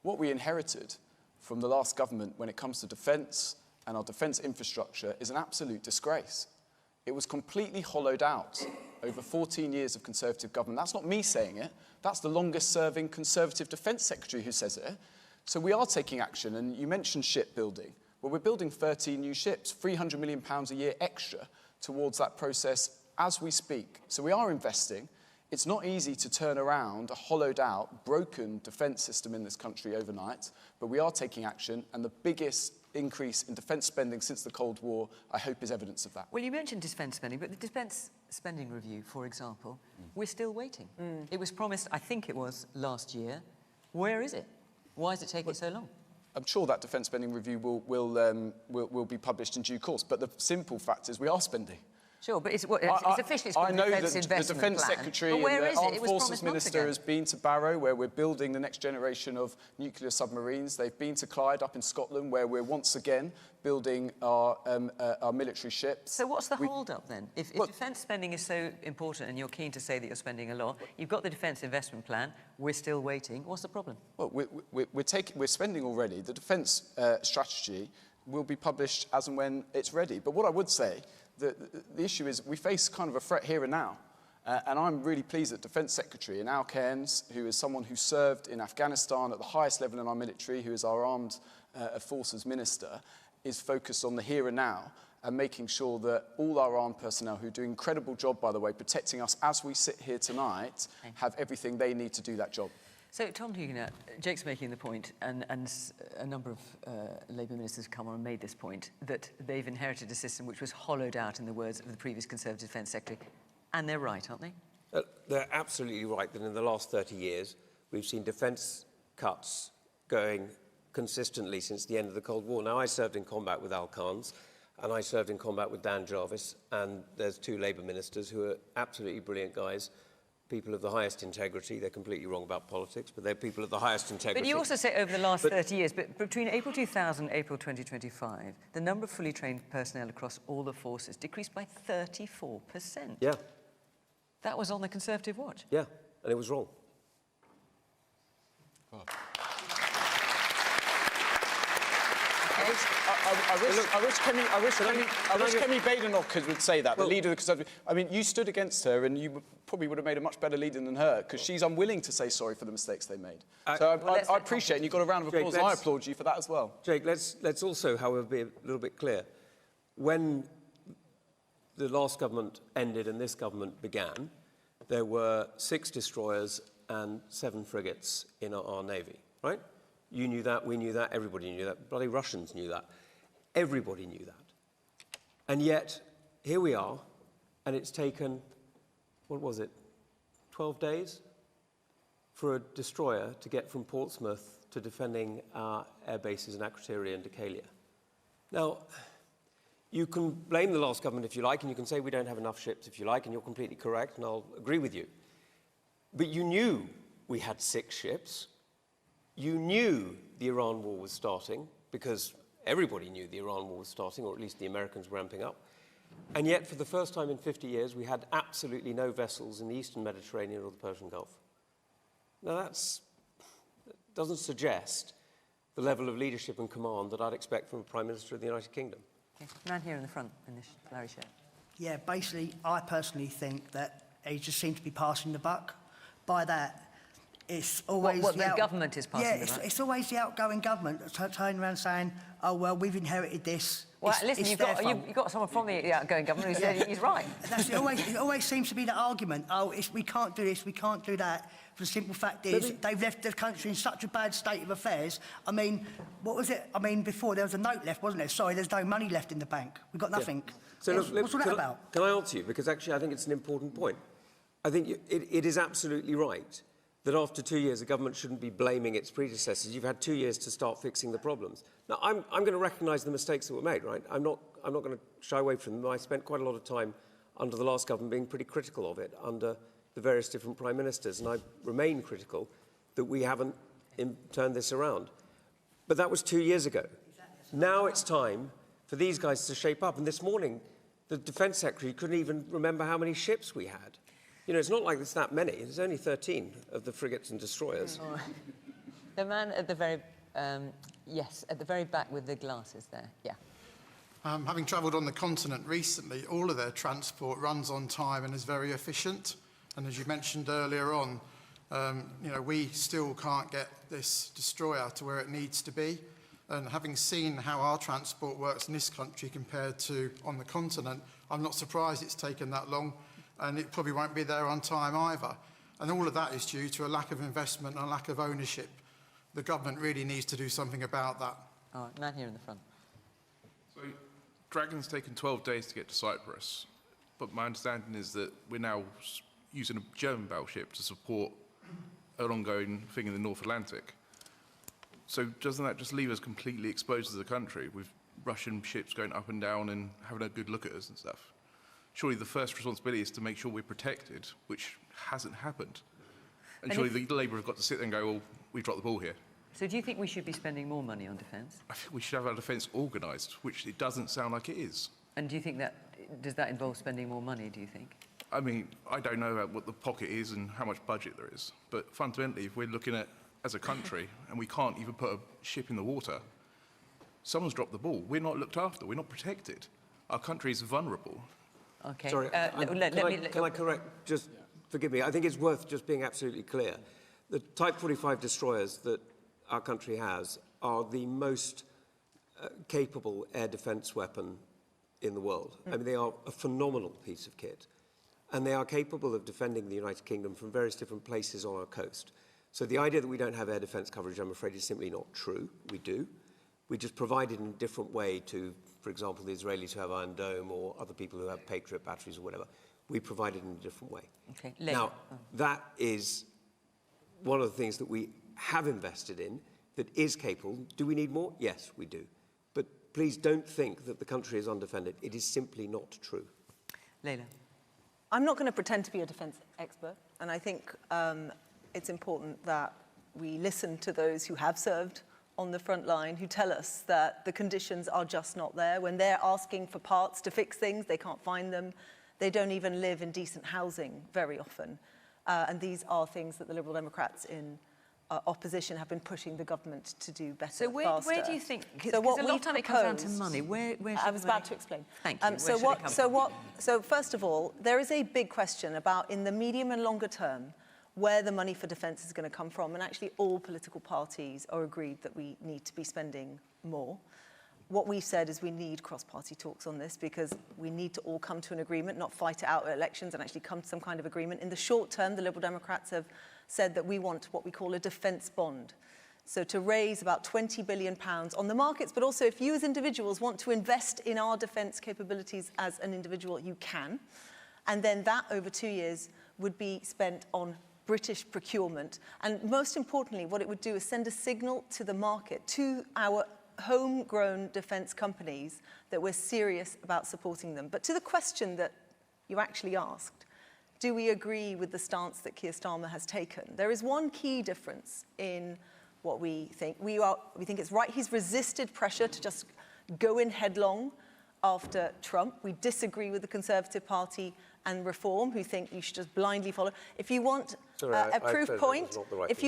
What we inherited from the last government when it comes to defence and our defence infrastructure is an absolute disgrace. It was completely hollowed out over 14 years of Conservative government. That's not me saying it. That's the longest-serving Conservative Defence Secretary who says it. So we are taking action, and you mentioned shipbuilding. Well, we're building 13 new ships, £300 million a year extra towards that process as we speak. So we are investing. It's not easy to turn around a hollowed-out, broken defence system in this country overnight, but we are taking action, and the biggest increase in defence spending since the Cold War, I hope, is evidence of that. Well, you mentioned defence spending, but the defence spending review, for example, we're still waiting. It was promised, I think it was, last year. Where is it? Why is it taking so long? I'm sure that defence spending review will be published in due course, but the simple fact is we are spending. Sure, but it's officially it's called I know Defence that Investment the Defence Plan. Secretary But where and is the it? Armed It was Forces promised months Minister ago. has been to Barrow, where we're building the next generation of nuclear submarines. They've been to Clyde up in Scotland, where we're once again building our military ships. So what's the hold-up then? If defence spending is so important and you're keen to say that you're spending a lot, you've got the Defence Investment Plan, we're still waiting. What's the problem? Well, we're spending already. The defence strategy will be published as and when it's ready. But what I would say, the issue is we face kind of a threat here and now. And I'm really pleased that Defence Secretary Al Cairns, who is someone who served in Afghanistan at the highest level in our military, who is our Armed Forces Minister, is focused on the here and now and making sure that all our armed personnel, who do an incredible job, by the way, protecting us as we sit here tonight, have everything they need to do that job. So, Tom Tugendhat, Jake's making the point, and a number of Labour ministers have come on and made this point, that they've inherited a system which was hollowed out, in the words of the previous Conservative Defence Secretary. And they're right, aren't they? They're absolutely right that in the last 30 years, we've seen defence cuts going consistently since the end of the Cold War. Now, I served in combat with Al Cairns, and I served in combat with Dan Jarvis, and there's two Labour ministers who are absolutely brilliant guys, people of the highest integrity. They're completely wrong about politics, but they're people of the highest integrity. But you also say over the last 30 years, but between April 2000 and April 2025, the number of fully trained personnel across all the forces decreased by 34%. Yeah. That was on the Conservative watch. Yeah, and it was wrong. Okay. wish Kemi Badenoch would say that, the leader of the Conservative. I mean, you stood against her and you probably would have made a much better leader than her because she's unwilling to say sorry for the mistakes they made. So I appreciate it, and you got a round of applause, and I applaud you for that as well. Jake, let's also, however, be a little bit clear. When the last government ended and this government began, there were 6 destroyers and 7 frigates in our Navy, right? You knew that, we knew that, everybody knew that. Bloody Russians knew that. Everybody knew that. And yet, here we are, and it's taken, what was it, 12 days for a destroyer to get from Portsmouth to defending our air bases in Akrotiri and Deucalion. Now, you can blame the last government if you like, and you can say we don't have enough ships if you like, and you're completely correct, and I'll agree with you. But you knew we had 6 ships. You knew the Iran war was starting, because everybody knew the Iran war was starting, or at least the Americans were ramping up. And yet, for the first time in 50 years, we had absolutely no vessels in the Eastern Mediterranean or the Persian Gulf. Now, that doesn't suggest the level of leadership and command that I'd expect from a Prime Minister of the United Kingdom. Okay. Man here in the front, in this Larry chair. Yeah, basically, I personally think that he just seems to be passing the buck. By that, it's always... What the government is passing the buck? Yeah, it's always the outgoing government turning around saying, oh, well, we've inherited this. Well, listen, you've got someone from the outgoing government who said he's right. It always seems to be the argument, we can't do this, we can't do that. The simple fact is, they've left the country in such a bad state of affairs. I mean, what was it? I mean, before there was a note left, wasn't there? Sorry, there's no money left in the bank. We've got nothing. Yeah. So what's all that about? Can I answer you? Because actually I think it's an important point. I think it is absolutely right that after 2 years the government shouldn't be blaming its predecessors. You've had 2 years to start fixing the problems. Now, I'm going to recognise the mistakes that were made, right? I'm not going to shy away from them. I spent quite a lot of time under the last government being pretty critical of it, under the various different prime ministers, and I remain critical that we haven't turned this around. But that was 2 years ago. Now it's time for these guys to shape up. And this morning, the Defence Secretary couldn't even remember how many ships we had. You know, it's not like there's that many. There's only 13 of the frigates and destroyers. Oh. The man at the very, yes, at the very back with the glasses there, yeah. Having travelled on the continent recently, all of their transport runs on time and is very efficient. And as you mentioned earlier on, you know, we still can't get this destroyer to where it needs to be. And having seen how our transport works in this country compared to on the continent, I'm not surprised it's taken that long, and it probably won't be there on time either. And all of that is due to a lack of investment and a lack of ownership. The government really needs to do something about that. All right, man here in the front. So, Dragon's taken 12 days to get to Cyprus, but my understanding is that we're now using a German battleship to support an ongoing thing in the North Atlantic. So doesn't that just leave us completely exposed as a country, with Russian ships going up and down and having a good look at us and stuff? Surely the first responsibility is to make sure we're protected, which hasn't happened. And surely the Labour have got to sit there and go, well, we've dropped the ball here. So do you think we should be spending more money on defence? I think we should have our defence organised, which it doesn't sound like it is. And do you think does that involve spending more money, do you think? I mean, I don't know about what the pocket is and how much budget there is, but fundamentally, if we're looking at, as a country, and we can't even put a ship in the water, someone's dropped the ball. We're not looked after. We're not protected. Our country is vulnerable. Okay. Sorry, can I correct? Just forgive me. I think it's worth just being absolutely clear. The Type 45 destroyers that our country has are the most capable air defence weapon in the world. I mean, they are a phenomenal piece of kit. And they are capable of defending the United Kingdom from various different places on our coast. So the idea that we don't have air defence coverage, I'm afraid, is simply not true. We do. We just provide it in a different way to, for example, the Israelis who have Iron Dome or other people who have Patriot batteries or whatever. We provide it in a different way. Okay. Now, that is one of the things that we have invested in that is capable. Do we need more? Yes, we do. But please don't think that the country is undefended. It is simply not true. Layla. I'm not going to pretend to be a defence expert, and I think it's important that we listen to those who have served on the front line, who tell us that the conditions are just not there. When they're asking for parts to fix things, they can't find them. They don't even live in decent housing very often. And these are things that the Liberal Democrats in opposition have been pushing the government to do better, So where do you think? So what a lot of time it comes down to proposed- money. Where I was about to explain. Thank you. So first of all, there is a big question about, in the medium and longer term, where the money for defence is going to come from. And actually all political parties are agreed that we need to be spending more. What we've said is we need cross-party talks on this because we need to all come to an agreement, not fight it out at elections and actually come to some kind of agreement. In the short term, the Liberal Democrats have said that we want what we call a defence bond. So to raise about £20 billion on the markets, but also if you as individuals want to invest in our defence capabilities as an individual, you can. And then that over 2 years would be spent on British procurement. And most importantly, what it would do is send a signal to the market, to our homegrown defence companies, that we're serious about supporting them. But to the question that you actually asked, do we agree with the stance that Keir Starmer has taken? There is one key difference in what we think. We think it's right. He's resisted pressure to just go in headlong after Trump. We disagree with the Conservative Party and Reform, who think you should just blindly follow. If you want a proof point,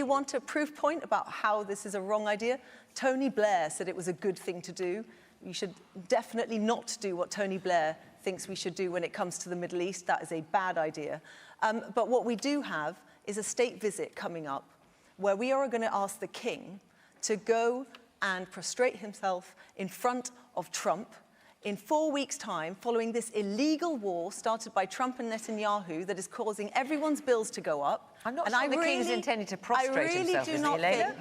want a proof point about how this is a wrong idea, Tony Blair said it was a good thing to do. You should definitely not do what Tony Blair thinks we should do when it comes to the Middle East. That is a bad idea. But what we do have is a state visit coming up where we are going to ask the King to go and prostrate himself in front of Trump in 4 weeks' time, following this illegal war started by Trump and Netanyahu that is causing everyone's bills to go up. I'm not sure the King's intending to prostrate himself, is he, Layla?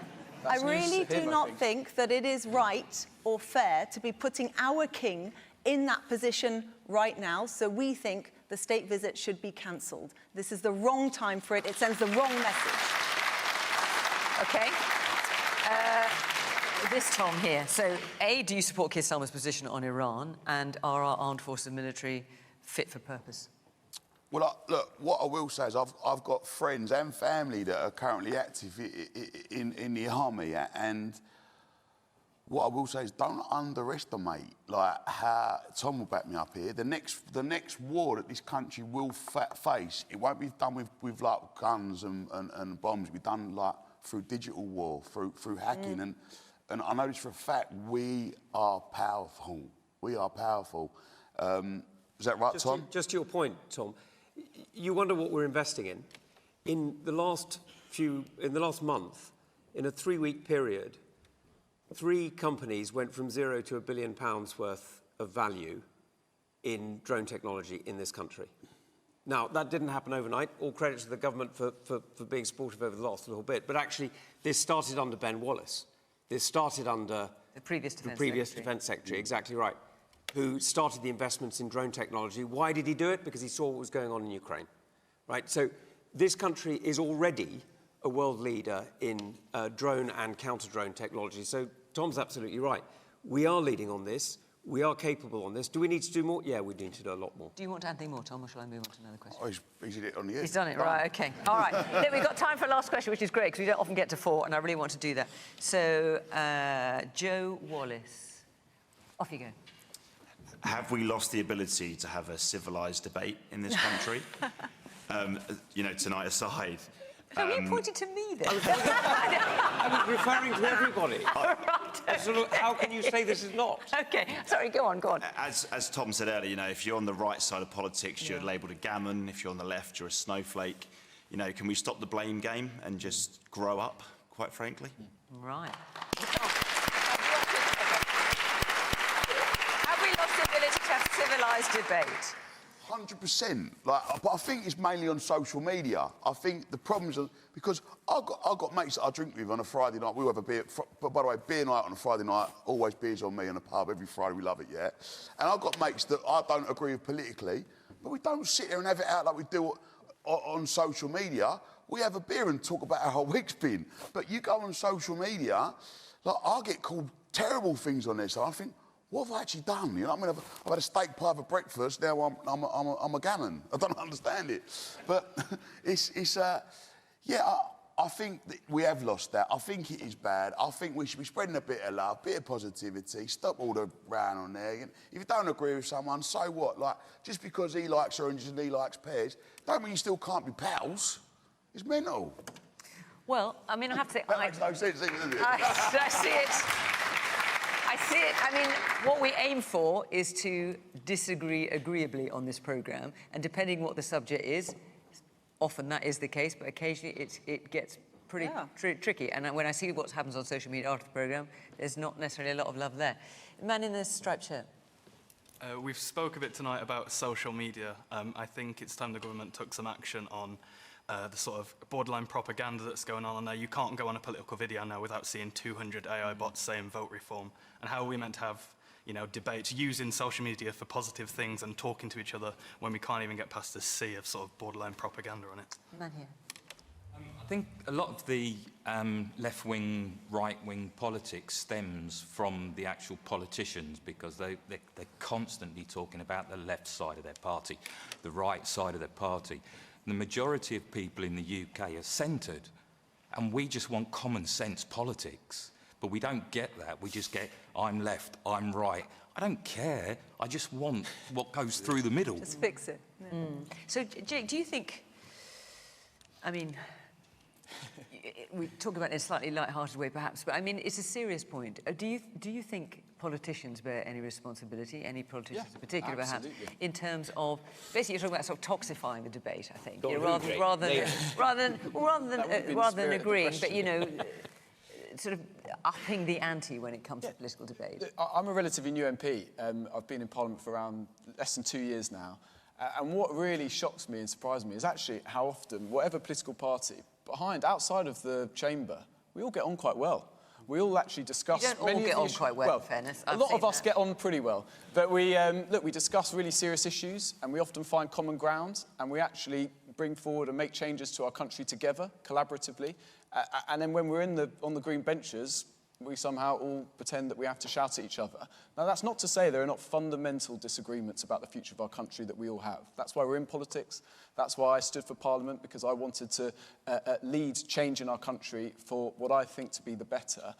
I really do not think that it is right or fair to be putting our King in that position right now. So we think the state visit should be cancelled. This is the wrong time for it. It sends the wrong message. OK. This Tom here. So, A, do you support Keir Starmer's position on Iran? And are our armed forces and military fit for purpose? Well, look, what I will say is I've got friends and family that are currently active in the army, and what I will say is don't underestimate how Tom will back me up here. The next war that this country will face, it won't be done with like guns and bombs. It'll be done like through digital war, through hacking, and I know this for a fact. We are powerful. We are powerful. Is that right, Tom? Just to your point, Tom. You wonder what we're investing in. In the last month, in a 3-week period, 3 companies went from 0 to £1 billion worth of value in drone technology in this country. Now, that didn't happen overnight. All credit to the government for being supportive over the last little bit. But actually, this started under Ben Wallace. This started under the previous Defence Secretary, exactly right, who started the investments in drone technology. Why did he do it? Because he saw what was going on in Ukraine, right? So this country is already a world leader in drone and counter-drone technology. So Tom's absolutely right. We are leading on this. We are capable on this. Do we need to do more? Yeah, we need to do a lot more. Do you want to add anything more, Tom, or shall I move on to another question? Oh, he's hit it on the head. He's done it, right, OK. All right, look, we've got time for a last question, which is great, because we don't often get to 4, and I really want to do that. So, Joe Wallace, off you go. Have we lost the ability to have a civilised debate in this country? You know, tonight aside. So you pointed to me then? I was referring to everybody. How can you say this is not? OK, sorry, go on. As Tom said earlier, you know, if you're on the right side of politics, you're labelled a gammon. If you're on the left, you're a snowflake. You know, can we stop the blame game and just grow up, quite frankly? Right. Have we lost the ability to have civilised debate? 100%. But I think it's mainly on social media. I think the problems are because I've got mates that I drink with on a Friday night. We have a beer. But by the way, beer night on a Friday night, always beers on me in a pub every Friday. We love it, yeah. And I've got mates that I don't agree with politically, but we don't sit there and have it out like we do on social media. We have a beer and talk about how our week's been. But you go on social media, like I get called terrible things on there. So I think, what have I actually done? You know, I mean, I've had a steak pie for breakfast. Now I'm a gammon. I don't understand it, but I think that we have lost that. I think it is bad. I think we should be spreading a bit of love, a bit of positivity. Stop all the round on there. If you don't agree with someone, so what? Like, just because he likes oranges and he likes pears, don't mean you still can't be pals. It's mental. Well, I mean, I have to say... That makes no sense, does it? I see it. I see it. I mean, what we aim for is to disagree agreeably on this programme, and depending what the subject is, often that is the case, but occasionally it gets pretty tricky. And when I see what happens on social media after the programme, there's not necessarily a lot of love there. Man in the striped shirt. We've spoke a bit tonight about social media. I think it's time the government took some action on the sort of borderline propaganda that's going on there. You can't go on a political video now without seeing 200 AI bots saying vote reform. And how are we meant to have, you know, debates using social media for positive things and talking to each other when we can't even get past the sea of sort of borderline propaganda on it? Man here. I think a lot of the left-wing, right-wing politics stems from the actual politicians, because they're constantly talking about the left side of their party, the right side of their party. The majority of people in the UK are centred, and we just want common sense politics. But we don't get that. We just get, I'm left, I'm right. I don't care. I just want what goes through the middle. Just fix it. Yeah. So, Jake, do you think... I mean... we talk about it in a slightly light-hearted way, perhaps, but I mean, it's a serious point. Do you think politicians bear any responsibility, any politicians in particular, perhaps, in terms of basically you're talking about sort of toxifying the debate? I think rather than agreeing, but you know, sort of upping the ante when it comes to political debate. I'm a relatively new MP. I've been in Parliament for around less than 2 years now, and what really shocks me and surprised me is actually how often, whatever political party, outside of the chamber, we all get on quite well. We all actually discuss... You don't all get on quite well, in fairness. A lot of us get on pretty well. But we discuss really serious issues, and we often find common ground, and we actually bring forward and make changes to our country together, collaboratively. And then when we're on the green benches, we somehow all pretend that we have to shout at each other. Now, that's not to say there are not fundamental disagreements about the future of our country that we all have. That's why we're in politics. That's why I stood for Parliament, because I wanted to lead change in our country for what I think to be the better.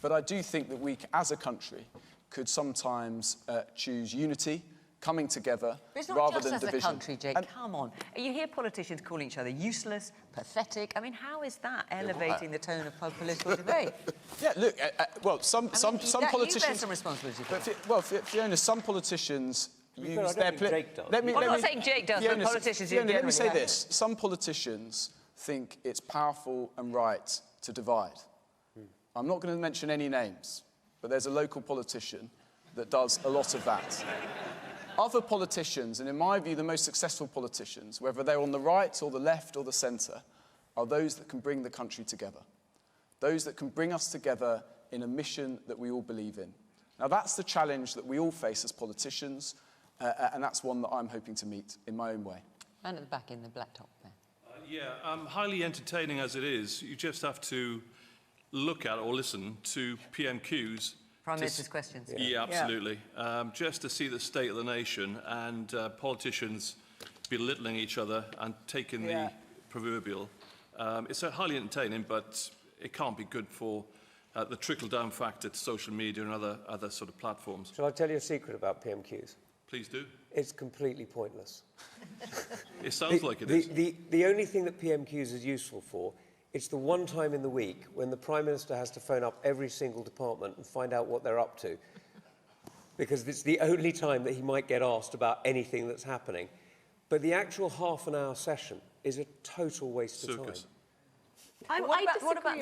But I do think that we, as a country, could sometimes choose unity, coming together, rather than division. It's not just as a country, Jake, come on. You hear politicians calling each other useless, pathetic. I mean, how is that elevating the tone of political debate? Yeah, look, well, some politicians... You bear some responsibility for that. Well, Fiona, some politicians use their... I'm not saying Jake does, but politicians do generally. Let me say this. Some politicians think it's powerful and right to divide. I'm not going to mention any names, but there's a local politician that does a lot of that. Other politicians, and in my view, the most successful politicians, whether they're on the right or the left or the centre, are those that can bring the country together. Those that can bring us together in a mission that we all believe in. Now, that's the challenge that we all face as politicians, and that's one that I'm hoping to meet in my own way. Man at the back in the black top there. Highly entertaining as it is, you just have to look at or listen to PMQs. Prime Minister's questions. Yeah, absolutely. Just to see the state of the nation and politicians belittling each other and taking the proverbial. It's highly entertaining, but it can't be good for the trickle-down factor to social media and other sort of platforms. Shall I tell you a secret about PMQs? Please do. It's completely pointless. It sounds like it is. The only thing that PMQs is useful for, it's the one time in the week when the Prime Minister has to phone up every single department and find out what they're up to. Because it's the only time that he might get asked about anything that's happening. But the actual half-an-hour session is a total waste of time. What about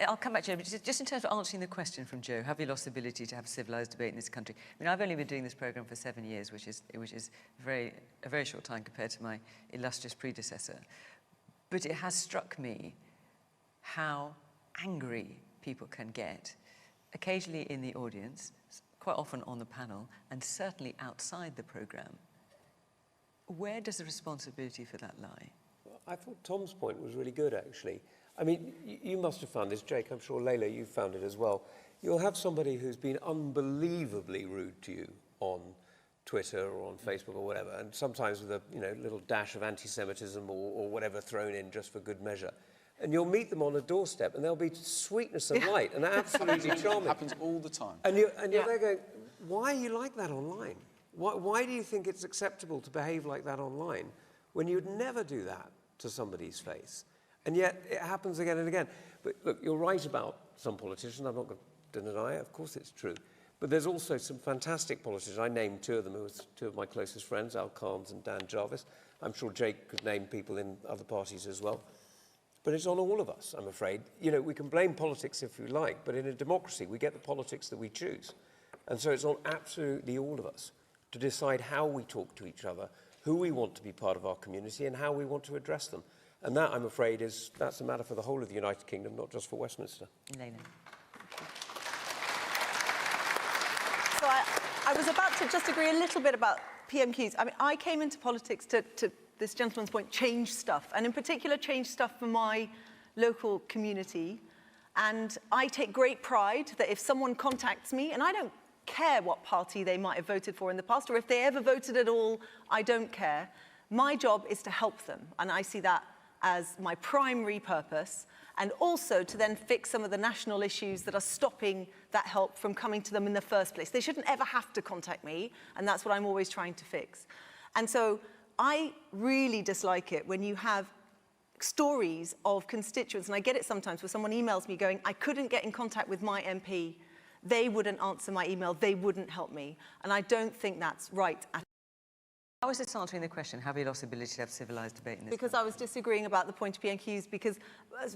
I'll come back to you, but just in terms of answering the question from Joe, have you lost the ability to have a civilised debate in this country? I mean, I've only been doing this programme for 7 years, which is a very short time compared to my illustrious predecessor. But it has struck me how angry people can get, occasionally in the audience, quite often on the panel, and certainly outside the programme. Where does the responsibility for that lie? Well, I thought Tom's point was really good, actually. I mean, you must have found this, Jake. I'm sure, Layla, you've found it as well. You'll have somebody who's been unbelievably rude to you on Twitter or on Facebook or whatever, and sometimes with a little dash of anti-Semitism or whatever thrown in just for good measure. And you'll meet them on a doorstep, and they'll be sweetness and light and absolutely charming. It happens all the time. And you're there going, why are you like that online? Why do you think it's acceptable to behave like that online when you'd never do that to somebody's face? And yet it happens again and again. But look, you're right about some politicians. I'm not going to deny it. Of course it's true. But there's also some fantastic politicians. I named two of them who were two of my closest friends, Al Carnes and Dan Jarvis. I'm sure Jake could name people in other parties as well. But it's on all of us, I'm afraid. You know, we can blame politics if we like, but in a democracy, we get the politics that we choose. And so it's on absolutely all of us to decide how we talk to each other, who we want to be part of our community, and how we want to address them. And that, I'm afraid, that's a matter for the whole of the United Kingdom, not just for Westminster. Layla. So I was about to just agree a little bit about PMQs. I mean, I came into politics to this gentleman's point, change stuff, and in particular, change stuff for my local community. And I take great pride that if someone contacts me, and I don't care what party they might have voted for in the past, or if they ever voted at all, I don't care. My job is to help them, and I see that as my primary purpose, and also to then fix some of the national issues that are stopping that help from coming to them in the first place. They shouldn't ever have to contact me, and that's what I'm always trying to fix. And so I really dislike it when you have stories of constituents, and I get it sometimes where someone emails me going, I couldn't get in contact with my MP, they wouldn't answer my email, they wouldn't help me. And I don't think that's right at all. How is this answering the question? Have you lost the ability to have civilised debate in this Because country? I was disagreeing about the point of PNQs, because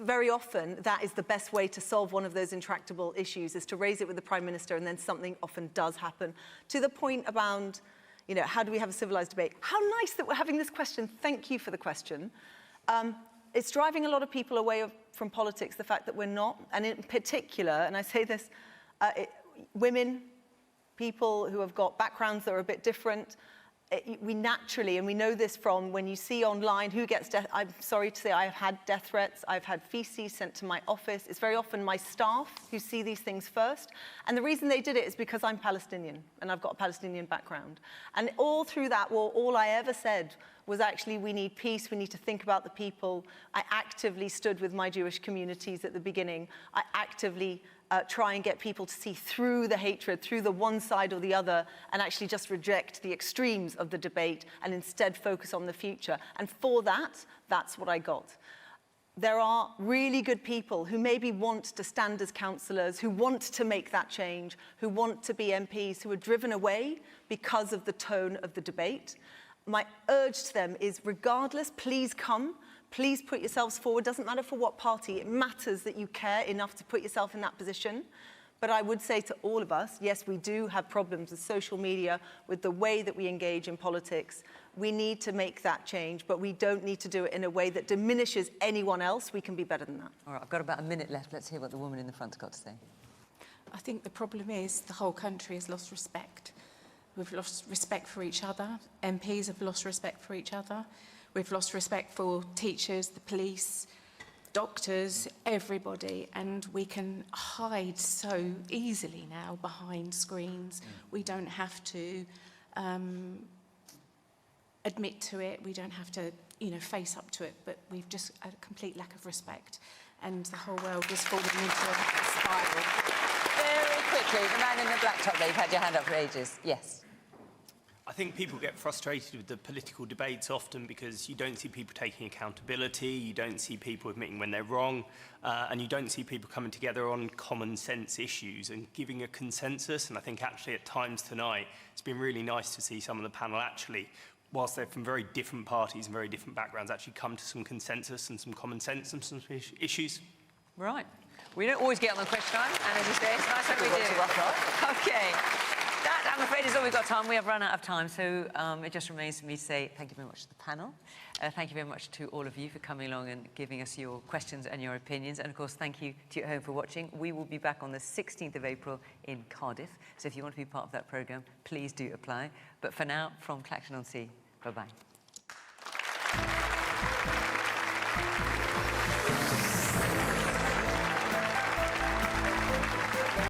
very often that is the best way to solve one of those intractable issues, is to raise it with the Prime Minister, and then something often does happen. To the point about, you know, how do we have a civilised debate? How nice that we're having this question. Thank you for the question. It's driving a lot of people away from politics, the fact that we're not, and in particular, and I say this, women, people who have got backgrounds that are a bit different, we naturally, and we know this from when you see online who gets death, I'm sorry to say I have had death threats, I've had feces sent to my office. It's very often my staff who see these things first. And the reason they did it is because I'm Palestinian and I've got a Palestinian background. And all through that war, all I ever said was actually we need peace, we need to think about the people. I actively stood with my Jewish communities at the beginning. I actively try and get people to see through the hatred, through the one side or the other, and actually just reject the extremes of the debate and instead focus on the future. And for that, that's what I got. There are really good people who maybe want to stand as councillors, who want to make that change, who want to be MPs, who are driven away because of the tone of the debate. My urge to them is, regardless, please come. Please put yourselves forward. Doesn't matter for what party. It matters that you care enough to put yourself in that position. But I would say to all of us, yes, we do have problems with social media, with the way that we engage in politics. We need to make that change, but we don't need to do it in a way that diminishes anyone else. We can be better than that. All right, I've got about a minute left. Let's hear what the woman in the front's got to say. I think the problem is the whole country has lost respect. We've lost respect for each other. MPs have lost respect for each other. We've lost respect for teachers, the police, doctors, everybody, and we can hide so easily now behind screens. We don't have to admit to it. We don't have to, you know, face up to it, but we've just a complete lack of respect, and the whole world is falling into a spiral. Very quickly, the man in the black top there, you've had your hand up for ages. Yes. I think people get frustrated with the political debates often because you don't see people taking accountability, you don't see people admitting when they're wrong, and you don't see people coming together on common sense issues and giving a consensus. And I think actually at times tonight, it's been really nice to see some of the panel actually, whilst they're from very different parties and very different backgrounds, actually come to some consensus and some common sense and some issues. Right. We don't always get on the question time, and as you say, it's nice when we do. Okay. That, I'm afraid, is all we've got time. We have run out of time, so it just remains for me to say thank you very much to the panel. Thank you very much to all of you for coming along and giving us your questions and your opinions. And, of course, thank you to you at home for watching. We will be back on the 16th of April in Cardiff. So if you want to be part of that programme, please do apply. But for now, from Clacton-on-Sea, bye-bye.